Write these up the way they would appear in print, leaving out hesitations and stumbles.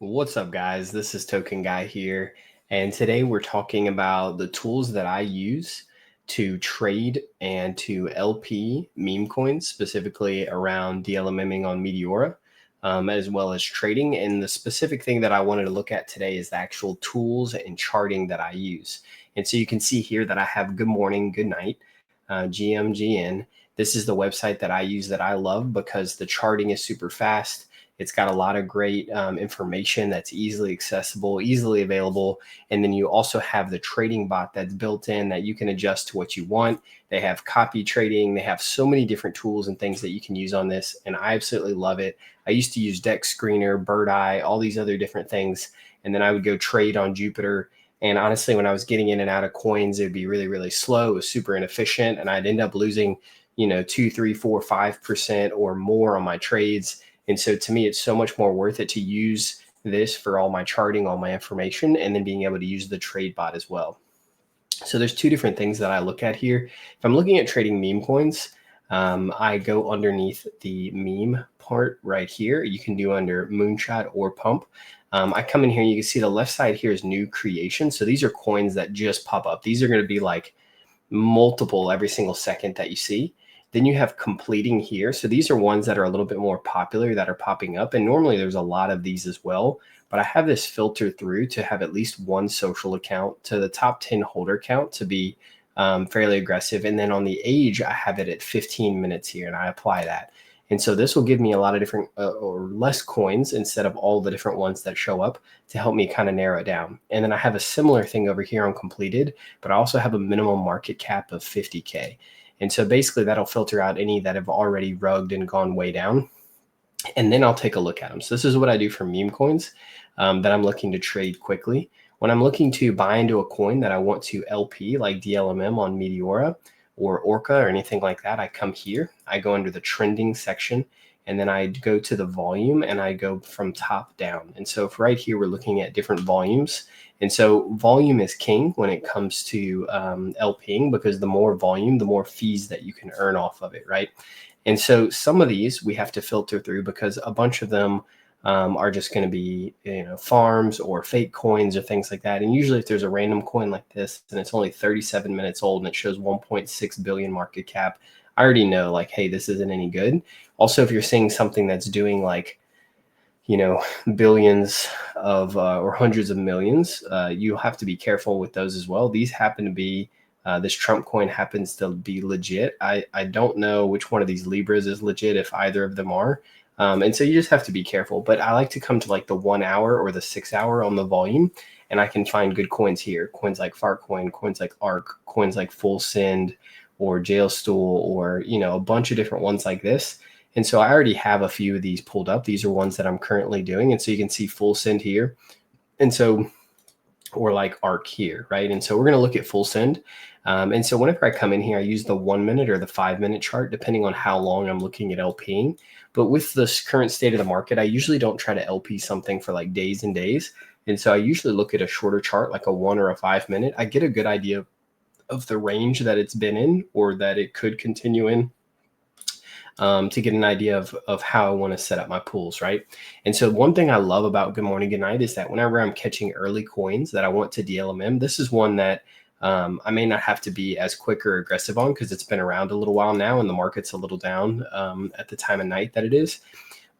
What's up, guys? This is Token Guy here, and today we're talking about the tools that I use to trade and to LP meme coins, specifically around DLMMing on Meteora, as well as trading. And the specific thing that I wanted to look at today is the actual tools and charting that I use. And so you can see here that I have Good Morning, Good Night, GMGN. This is the website that I use that I love because the charting is super fast. It's got a lot of great information that's easily accessible, easily available. And then you also have the trading bot that's built in that you can adjust to what you want. They have copy trading. They have so many different tools and things that you can use on this. And I absolutely love it. I used to use Deck Screener, Bird Eye, all these other different things. And then I would go trade on Jupiter. And honestly, when I was getting in and out of coins, it would be really, really slow. It was super inefficient. And I'd end up losing, 2, 3, 4, 5% or more on my trades. And so to me, it's so much more worth it to use this for all my charting, all my information, and then being able to use the trade bot as well. So there's two different things that I look at here. If I'm looking at trading meme coins, I go underneath the meme part right here. You can do under Moonshot or Pump. I come in here, you can see the left side here is new creation. So these are coins that just pop up. These are going to be like multiple every single second that you see. Then you have completing here. So these are ones that are a little bit more popular that are popping up. And normally there's a lot of these as well. But I have this filter through to have at least one social account to the top 10 holder count to be fairly aggressive. And then on the age, I have it at 15 minutes here and I apply that. And so this will give me a lot of different or less coins instead of all the different ones that show up to help me kind of narrow it down. And then I have a similar thing over here on completed, but I also have a minimum market cap of 50K. And so basically that'll filter out any that have already rugged and gone way down. And then I'll take a look at them. So this is what I do for meme coins that I'm looking to trade quickly. When I'm looking to buy into a coin that I want to LP, like DLMM on Meteora or Orca or anything like that, I come here, I go under the trending section, and then I go to the volume and I go from top down. And so for right here, we're looking at different volumes. And so volume is king when it comes to LPing, because the more volume, the more fees that you can earn off of it, right? And so some of these we have to filter through because a bunch of them are just going to be, farms or fake coins or things like that. And usually if there's a random coin like this and it's only 37 minutes old and it shows 1.6 billion market cap, I already know like, hey, this isn't any good. Also, if you're seeing something that's doing like, billions of or hundreds of millions, you have to be careful with those as well. These happen to be, this Trump coin happens to be legit. I don't know which one of these Libras is legit, if either of them are. And so you just have to be careful. But I like to come to like the 1 hour or the 6 hour on the volume, and I can find good coins here. Coins like Farcoin, coins like ARC, coins like Full Send or Jailstool, or, a bunch of different ones like this. And so I already have a few of these pulled up. These are ones that I'm currently doing. And so you can see Full Send here. And so, or like ARC here, right? And so we're going to look at Full Send. And so whenever I come in here, I use the 1 minute or the 5 minute chart, depending on how long I'm looking at LPing. But with this current state of the market, I usually don't try to LP something for like days and days. And so I usually look at a shorter chart, like a 1 or a 5 minute. I get a good idea of the range that it's been in or that it could continue in. To get an idea of how I want to set up my pools, right? And so one thing I love about Good Morning, Good Night is that whenever I'm catching early coins that I want to DLMM, this is one that I may not have to be as quick or aggressive on because it's been around a little while now and the market's a little down at the time of night that it is.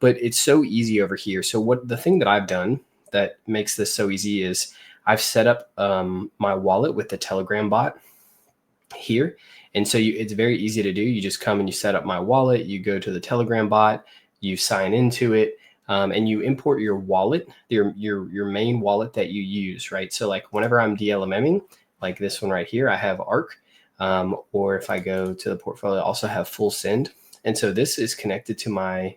But it's so easy over here. So the thing that I've done that makes this so easy is I've set up my wallet with the Telegram bot here. And so it's very easy to do. You just come and you set up my wallet, you go to the Telegram bot, you sign into it, and you import your wallet, your main wallet that you use, right? So like whenever I'm DLMMing, like this one right here, I have ARC, or if I go to the portfolio, I also have Full Send. And so this is connected to my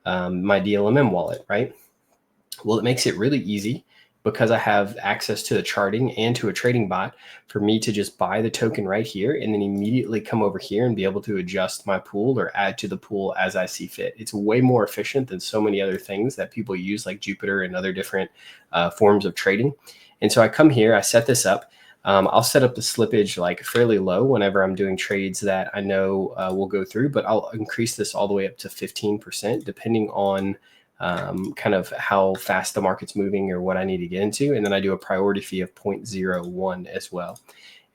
DLMM wallet, right? Well, it makes it really easy because I have access to the charting and to a trading bot for me to just buy the token right here and then immediately come over here and be able to adjust my pool or add to the pool as I see fit. It's way more efficient than so many other things that people use like Jupiter and other different forms of trading. And so I come here, I set this up. I'll set up the slippage like fairly low whenever I'm doing trades that I know will go through, but I'll increase this all the way up to 15% depending on kind of how fast the market's moving or what I need to get into. And then I do a priority fee of 0.01 as well.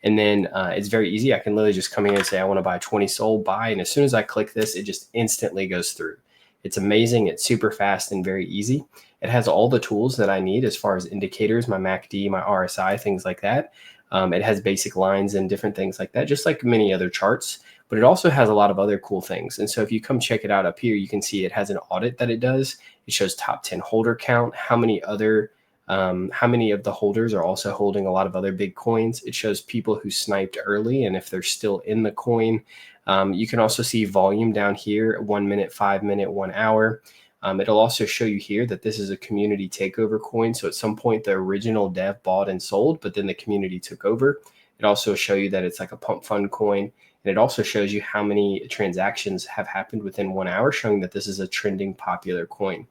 And then it's very easy. I can literally just come here and say, I want to buy 20 SOL, buy. And as soon as I click this, it just instantly goes through. It's amazing. It's super fast and very easy. It has all the tools that I need as far as indicators, my MACD, my RSI, things like that. It has basic lines and different things like that, just like many other charts. But it also has a lot of other cool things. And so if you come check it out up here, you can see it has an audit that it does. It shows top 10 holder count, how many of the holders are also holding a lot of other big coins. It shows people who sniped early and if they're still in the coin. You can also see volume down here, 1 minute, 5 minute, 1 hour. It'll also show you here that this is a community takeover coin. So at some point, the original dev bought and sold, but then the community took over. It also show you that it's like a pump fund coin. And it also shows you how many transactions have happened within 1 hour, showing that this is a trending popular coin.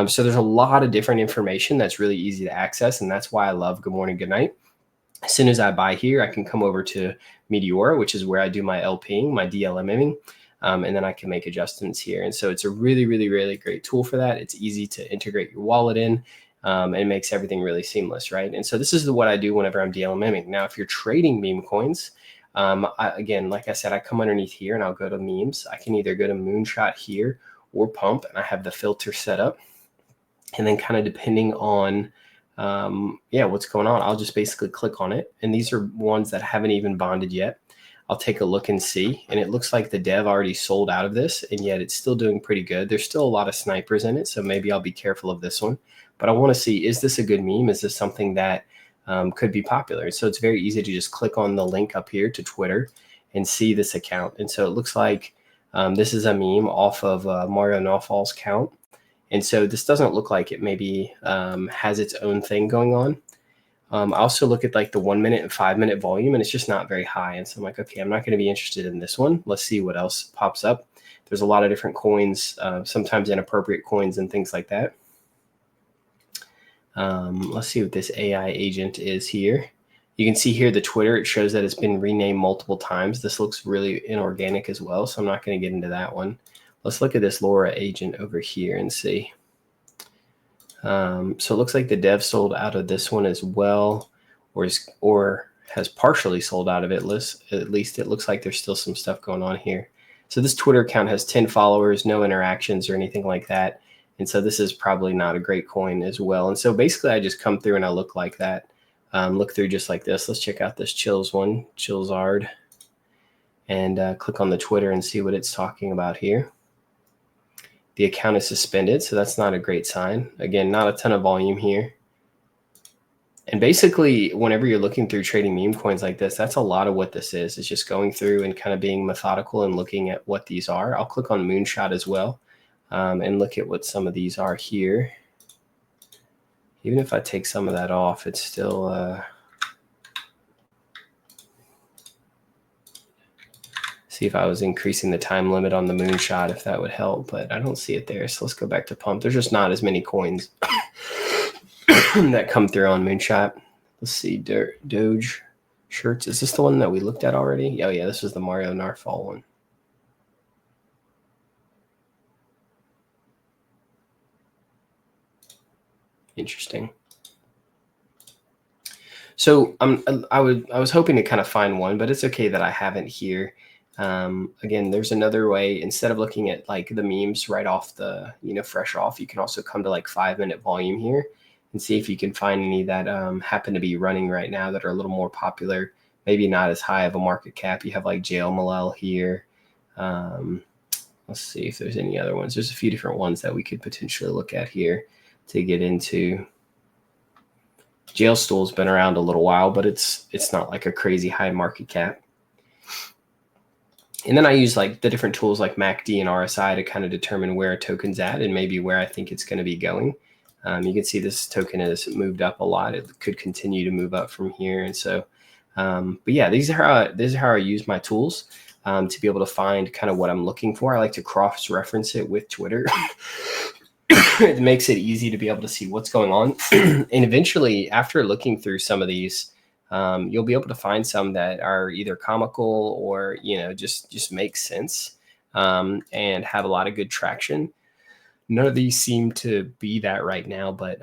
So there's a lot of different information that's really easy to access. And that's why I love Good Morning, Good Night. As soon as I buy here, I can come over to Meteora, which is where I do my LPing, my DLMMing. And then I can make adjustments here. And so it's a really, really, really great tool for that. It's easy to integrate your wallet in. And it makes everything really seamless, right? And so this is what I do whenever I'm DLMMing. Now, if you're trading meme coins, again, like I said, I come underneath here and I'll go to memes. I can either go to Moonshot here or Pump, and I have the filter set up. And then kind of depending on what's going on, I'll just basically click on it. And these are ones that haven't even bonded yet. I'll take a look and see. And it looks like the dev already sold out of this, and yet it's still doing pretty good. There's still a lot of snipers in it, so maybe I'll be careful of this one. But I want to see, is this a good meme? Is this something that could be popular? So it's very easy to just click on the link up here to Twitter and see this account. And so it looks like this is a meme off of Mario Nawfal's account. And so this doesn't look like it maybe has its own thing going on. I also look at like the 1 minute and 5 minute volume, and it's just not very high. And so I'm like, okay, I'm not going to be interested in this one. Let's see what else pops up. There's a lot of different coins, sometimes inappropriate coins and things like that. Let's see what this AI agent is here. You can see here the Twitter, it shows that it's been renamed multiple times. This looks really inorganic as well, so I'm not going to get into that one. Let's look at this Laura agent over here and see. So it looks like the dev sold out of this one as well, or has partially sold out of it. At least it looks like there's still some stuff going on here. So this Twitter account has 10 followers, no interactions or anything like that. And so this is probably not a great coin as well. And so basically I just come through and I look like that. Look through just like this. Let's check out this Chills one, Chillsard, and click on the Twitter and see what it's talking about here. The account is suspended, so that's not a great sign. Again, not a ton of volume here. And basically, whenever you're looking through trading meme coins like this, that's a lot of what this is. It's just going through and kind of being methodical and looking at what these are. I'll click on Moonshot as well and look at what some of these are here. Even if I take some of that off, it's still... see if I was increasing the time limit on the Moonshot, if that would help, but I don't see it there. So let's go back to Pump. There's just not as many coins that come through on Moonshot. Let's see, Doge shirts. Is this the one that we looked at already? Oh yeah, this was the Mario Nawfal one. Interesting. So I was hoping to kind of find one, but it's okay that I haven't here. Again, there's another way. Instead of looking at like the memes right off the, fresh off, you can also come to like 5 minute volume here and see if you can find any that happen to be running right now that are a little more popular, maybe not as high of a market cap. You have like Jail Malel here. Let's see if there's any other ones. There's a few different ones that we could potentially look at here to get into. Jail Stool's been around a little while, but it's not like a crazy high market cap. And then I use like the different tools like MACD and RSI to kind of determine where a token's at and maybe where I think it's going to be going. You can see this token has moved up a lot. It could continue to move up from here. And so, but yeah, these are how I use my tools to be able to find kind of what I'm looking for. I like to cross-reference it with Twitter. It makes it easy to be able to see what's going on. And eventually, after looking through some of these, you'll be able to find some that are either comical or, just make sense and have a lot of good traction. None of these seem to be that right now, but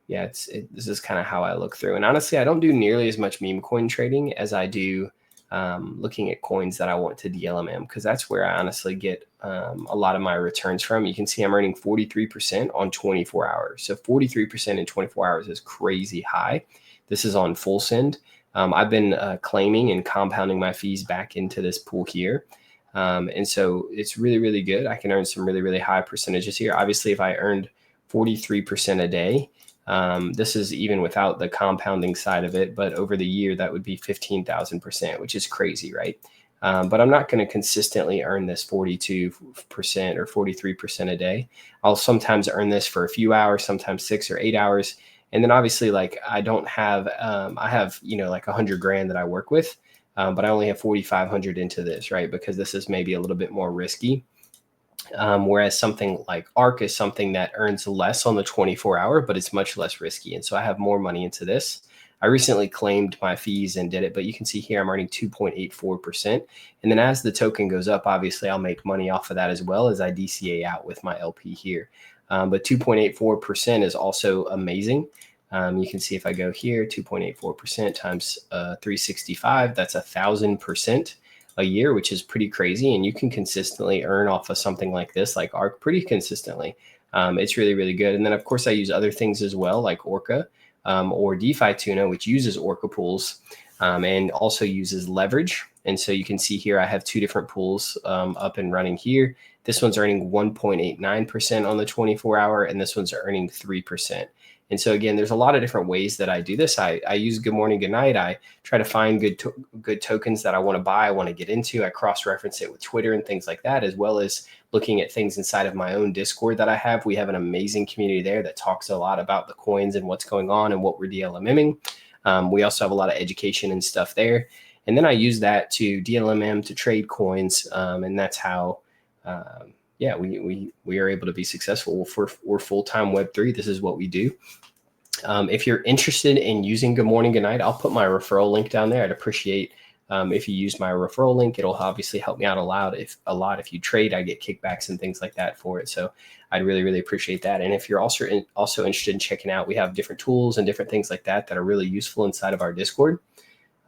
yeah, this is kind of how I look through. And honestly, I don't do nearly as much meme coin trading as I do looking at coins that I want to DLMM, because that's where I honestly get a lot of my returns from. You can see I'm earning 43% on 24 hours. So 43% in 24 hours is crazy high. This is on full send. I've been claiming and compounding my fees back into this pool here. And so it's really, really good. I can earn some really, really high percentages here. Obviously, if I earned 43% a day, this is even without the compounding side of it, but over the year, that would be 15,000%, which is crazy, right? But I'm not going to consistently earn this 42% or 43% a day. I'll sometimes earn this for a few hours, sometimes 6 or 8 hours. And then obviously, like, I don't have, I have, like 100 grand that I work with, but I only have 4,500 into this, right? Because this is maybe a little bit more risky. Whereas something like ARC is something that earns less on the 24-hour, but it's much less risky. And so I have more money into this. I recently claimed my fees and did it, but you can see here I'm earning 2.84%. And then as the token goes up, obviously I'll make money off of that as well as I DCA out with my LP here. But 2.84% is also amazing. You can see if I go here, 2.84% times 365, that's 1,000% a year, which is pretty crazy. And you can consistently earn off of something like this, like ARC, pretty consistently. It's really, really good. And then, of course, I use other things as well, like Orca or DeFi Tuna, which uses Orca pools and also uses leverage. And so you can see here, I have two different pools up and running here. This one's earning 1.89% on the 24-hour, and this one's earning 3%. And so again, there's a lot of different ways that I do this. I use Good Morning, Good Night. I try to find good tokens that I want to buy, I want to get into. I cross-reference it with Twitter and things like that, as well as looking at things inside of my own Discord that I have. We have an amazing community there that talks a lot about the coins and what's going on and what we're DLMMing. We also have a lot of education and stuff there. And then I use that to DLMM to trade coins. And that's how, yeah, we are able to be successful. We're full-time Web3. This is what we do. If you're interested in using Good Morning, Good Night, I'll put my referral link down there. I'd appreciate if you use my referral link. It'll obviously help me out a lot. If you trade, I get kickbacks and things like that for it. So I'd really, really appreciate that. And if you're also interested in checking out, we have different tools and different things like that that are really useful inside of our Discord.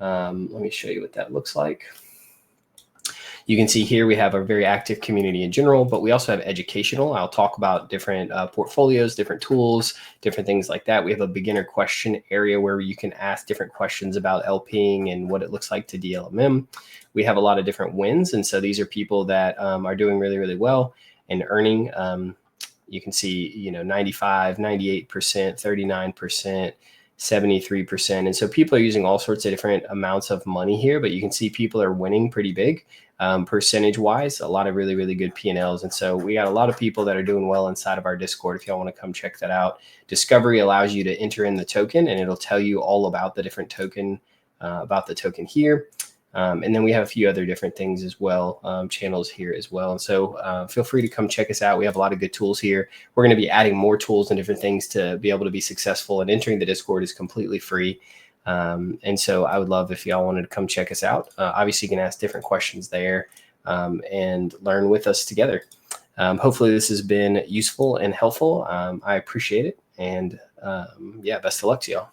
Let me show you what that looks like. You can see here we have a very active community in general, but we also have educational. I'll talk about different portfolios, different tools, different things like that. We have a beginner question area where you can ask different questions about LPing and what it looks like to DLMM. We have a lot of different wins. And so these are people that are doing really, really well and earning. You can see, 95, 98%, 39%. 73%. And so people are using all sorts of different amounts of money here, but you can see people are winning pretty big percentage wise, a lot of really, really good P&Ls. And so we got a lot of people that are doing well inside of our Discord. If y'all want to come check that out, Discovery allows you to enter in the token and it'll tell you all about the different token, about the token here. And then we have a few other different things as well, channels here as well. And so feel free to come check us out. We have a lot of good tools here. We're going to be adding more tools and different things to be able to be successful. And entering the Discord is completely free. And so I would love if y'all wanted to come check us out. Obviously, you can ask different questions there and learn with us together. Hopefully, this has been useful and helpful. I appreciate it. And yeah, best of luck to y'all.